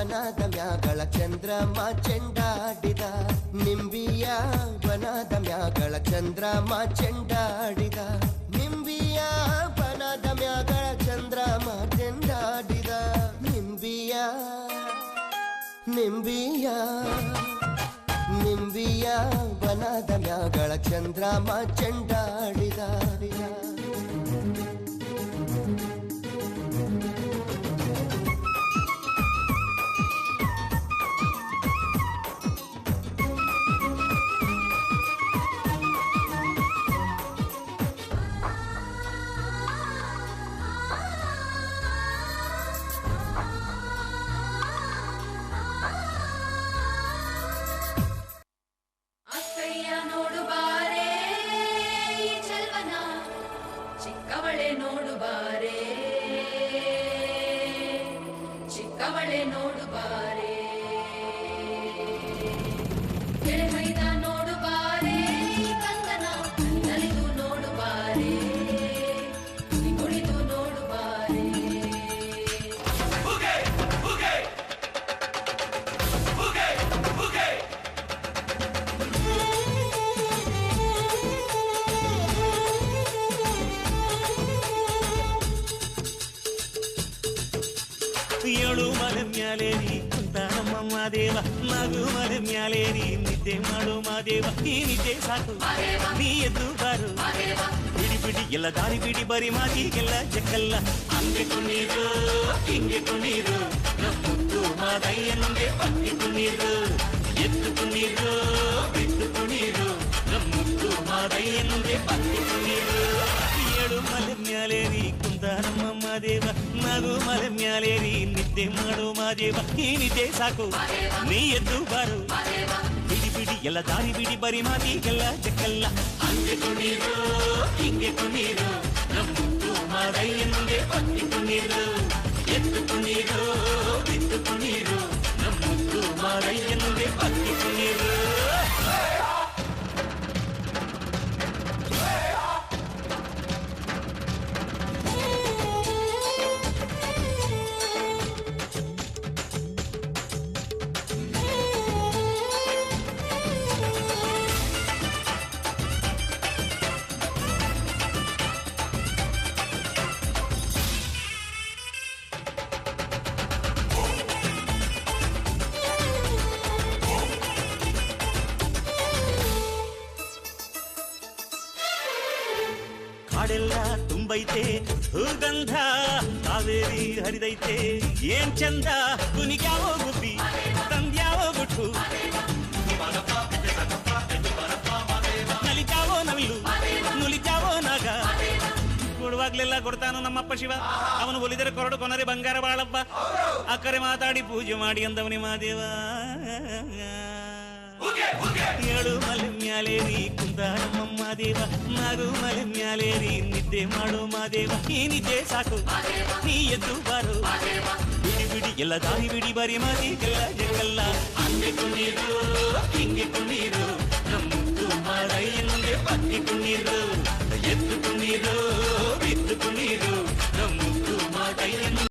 ಬನದ ಮ್ಯಾಗಳ ಚಂದ್ರಮ ಚೆಂಡಾಡಿದ ನಿಂಬಿಯ ಬನದ ಮ್ಯಾಗಳ ಚಂದ್ರಮ ಚೆಂಡಾಡಿದ ನಿಂಬಿಯ ಬನದ ಮ್ಯಾಗಳ ಚಂದ್ರಮ ಚೆಂಡಾಡಿದ ನಿಂಬಿಯ ನಿಂಬಿಯ ನಿಂಬಿಯ ಬನದ ಮ್ಯಾಗಳ ಚಂದ್ರಮ ಚೆಂಡಾಡಿದ ಏಳು ಮಲೆ ಮ್ಯಾಲೇರಿ ಕುಂತ ನಮ್ಮ ದೇವ ನಗು ಮಲೆ ಮ್ಯಾಲೇರಿ ನಿದ್ದೆ ಮಾಡು ಮಾದೇವ ಈ ನಿದ್ದೆ ಸಾಕು ನೀ ಎದ್ದು ಬಾರು ಬಿಡಿ ಬಿಡಿ ಎಲ್ಲ ದಾರಿ ಬಿಡಿ ಬರಿ ಮಾತಿಗೆಲ್ಲ ಜಕ್ಕಲ್ಲ ಹಂಗೆ ಕುಣೀರು ಹಿಂಗೆ ಕುಣೀರು ಮುದ್ದು ಮಾದಯ್ಯನಿಗೆ ಪಕ್ಕಿ ಕುಣೀರು ಎದ್ದು ಕುಣೀರು ಬಿದ್ದು ಕುಣೀರು ಮುದ್ದು ಮಾದಯ್ಯನಿಗೆ ಪಕ್ಕಿ ಕುಣೀರು ಏಳು ಮಲೆ ಮ್ಯಾಲೇರಿ ಕುಂತ ನಮ್ಮ ದೇವ ನಗು ಮಲೆ ಮ್ಯಾಲೇರಿ ನಿದ್ದೆ ಮಾಡು ಮಾದೇವ ಈ ನಿದ್ದೆ ಸಾಕು ನೀ ಎದ್ದು ಬಾರು ಬಿಡಿ ಬಿಡಿ ಎಲ್ಲ ದಾರಿ ಬಿಡಿ ಬರಿ ಮಾತಿಗೆಲ್ಲ ಜಕ್ಕಲ್ಲ ಹಂಗೆ ಕುಣೀರು ಹಿಂಗೆ ಕುಣೀರು ನಮ್ಮುದ್ದು ಮಾದಯ್ಯನಿಗೆ ಪಕ್ಕಿ ಕುಣೀರು ಎದ್ದು ಕುಣೀರು ಬಿದ್ದು ಕುಣೀರು ನಮ್ಮುದ್ದು ಮಾದಯ್ಯನಿಗೆ ಪಕ್ಕಿ ಕುಣೀರು ಕಾಡೆಲ್ಲ ತುಂಬೈತೆ ಹೂಗಂಧ ಕಾವೇರಿ ಹರಿದೈತೆ ಏನ್ ಚಂದ ಕುನಿಗ್ಯಾವೋ ಗುಬ್ಬಿ ತಂದ್ಯಾವೋ ಗುಟ್ಟು ನಲಿತಾವೋ ನವಿಲು ನುಲಿತಾವೋ ನಾಗ ಕೊಡುವಾಗ್ಲೆಲ್ಲ ಕೊಡ್ತಾನು ನಮ್ಮಪ್ಪ ಶಿವ ಅವನು ಒಲಿದರೆ ಕೊರಡು ಕೊನರೆ ಬಂಗಾರ ಬಾಳಪ್ಪ ಅಕ್ಕರೆ ಮಾತಾಡಿ ಪೂಜೆ ಮಾಡಿ ಅಂದವನಿ ಮಾದೇವ ಏಳು ಮಲೆ ಮ್ಯಾಲೇರಿ ಕುಂದ ನಮ್ಮಮ್ಮ ದೇವ ನಗು ಮಲೆ ಮ್ಯಾಲೇರಿ ನಿದ್ದೆ ಮಾಡು ಮಾದೇವ ಈ ನಿದ್ದೆ ಸಾಕು ನೀ ಎದ್ದು ಬಾರು ಬಿಡಿ ಬಿಡಿ ಎಲ್ಲ ದಾರಿ ಬಿಡಿ ಬರಿ ಮಾತಿಗೆಲ್ಲ ಜಗಲ್ಲ